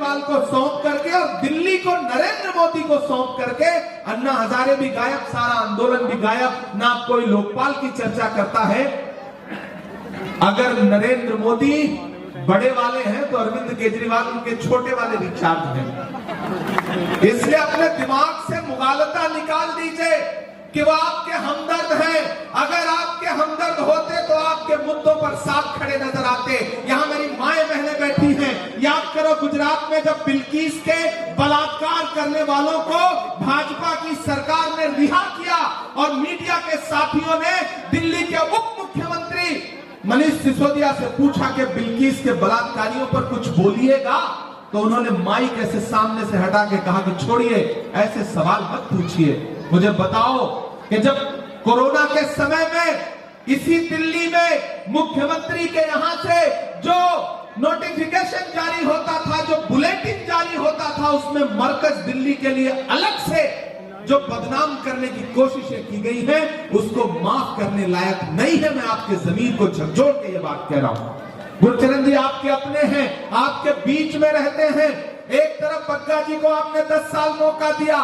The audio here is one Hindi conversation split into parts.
केजरीवाल को सौंप करके और दिल्ली को नरेंद्र मोदी को सौंप करके अन्ना हजारे भी गायब, सारा आंदोलन भी गायब, ना कोई लोकपाल की चर्चा करता है। अगर नरेंद्र मोदी बड़े वाले हैं तो अरविंद केजरीवाल उनके छोटे वाले रिचार्ज हैं। इसलिए अपने दिमाग से मुगालता निकाल दीजिए कि वो आपके हमदर्द हैं। अगर आपके हमदर्द होते तो आपके मुद्दों पर साफ खड़े नजर आते। यहां मेरी माएं बहनें बैठी हैं, याद करो गुजरात में जब बिल्किस के बलात्कार करने वालों को भाजपा की सरकार ने रिहा किया और मीडिया के साथियों ने दिल्ली के उप मुख्यमंत्री मनीष सिसोदिया से पूछा कि बिल्किस के बलात्कारियों पर कुछ बोलिएगा, तो उन्होंने माइक ऐसे सामने से हटा के कहा कि छोड़िए, ऐसे सवाल मत पूछिए, मुझे बताओ कि जब कोरोना के समय में इसी दिल्ली में मुख्यमंत्री के यहां से जो नोटिफिकेशन जारी होता था, जो बुलेटिन जारी होता था, उसमें मरकज दिल्ली के लिए अलग से जो बदनाम करने की कोशिशें की गई हैं, उसको माफ करने लायक नहीं है। मैं आपके जमीर को झकझोर के ये बात कह रहा हूं। गुरचरण जी आपके अपने हैं, आपके बीच में रहते हैं। एक तरफ बग्गा जी को आपने 10 साल मौका दिया,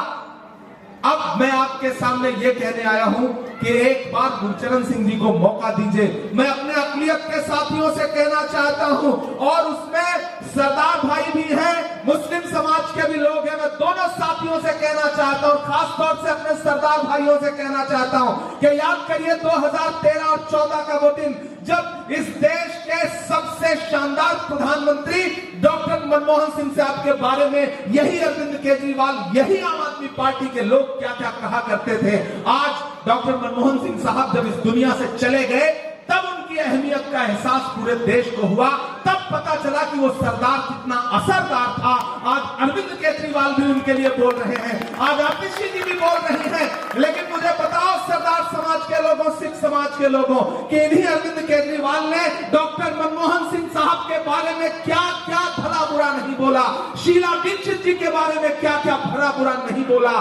अब मैं आपके सामने ये कहने आया हूं कि एक बार गुरचरण सिंह जी को मौका दीजिए। मैं अपने अकलियत के साथियों से कहना चाहता हूं, और उसमें सरदार भाई भी हैं, मुस्लिम समाज के भी लोग हैं। मैं दोनों साथियों से कहना चाहता हूं, खासतौर से अपने सरदार भाइयों से कहना चाहता हूं कि याद करिए 2013 और 14 का वो दिन जब इस देश के सबसे शानदार प्रधानमंत्री डॉक्टर मनमोहन सिंह साहब के बारे में यही अरविंद केजरीवाल, यही आम आदमी पार्टी के लोग क्या क्या कहा करते थे। आज डॉक्टर मनमोहन सिंह साहब जब इस दुनिया से चले गए, तब उनकी अहमियत का एहसास पूरे देश को हुआ, तब पता चला कि वो सरदार कितना असरदार था। आज अरविंद केजरीवाल भी उनके लिए बोल रहे हैं, आज आतिशी जी भी बोल रहे हैं। लेकिन मुझे बताओ सरदार समाज के लोगों, सिख समाज के लोगों, कि इन्हीं अरविंद केजरीवाल ने डॉक्टर मनमोहन सिंह साहब के बारे में क्या क्या भला बुरा नहीं बोला, शीला दीक्षित जी के बारे में क्या क्या भला बुरा नहीं बोला।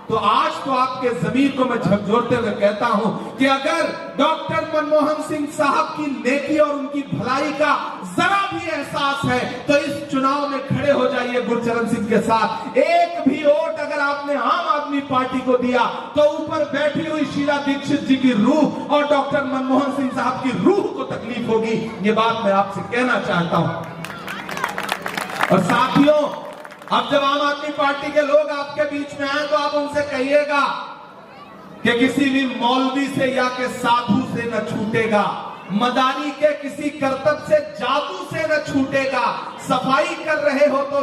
तो आज तो आपके जमीर को मैं झकझोरते हुए कहता हूं कि अगर डॉक्टर मनमोहन सिंह साहब की नेकी और उनकी भलाई का जरा भी एहसास है तो इस चुनाव में खड़े हो जाइए गुरचरण सिंह के साथ। एक भी वोट अगर आपने आम आदमी पार्टी को दिया तो ऊपर बैठी हुई शीला दीक्षित जी की रूह और डॉक्टर मनमोहन सिंह साहब की रूह को तकलीफ होगी। ये बात मैं आपसे कहना चाहता हूं। और साथियों, अब जब आम आदमी पार्टी के लोग आपके बीच में आए तो आप उनसे कहिएगा कि किसी भी मौलवी से या के साधु से न छूटेगा, मदारी के किसी करतब से, जादू से न छूटेगा। सफाई कर रहे हो तो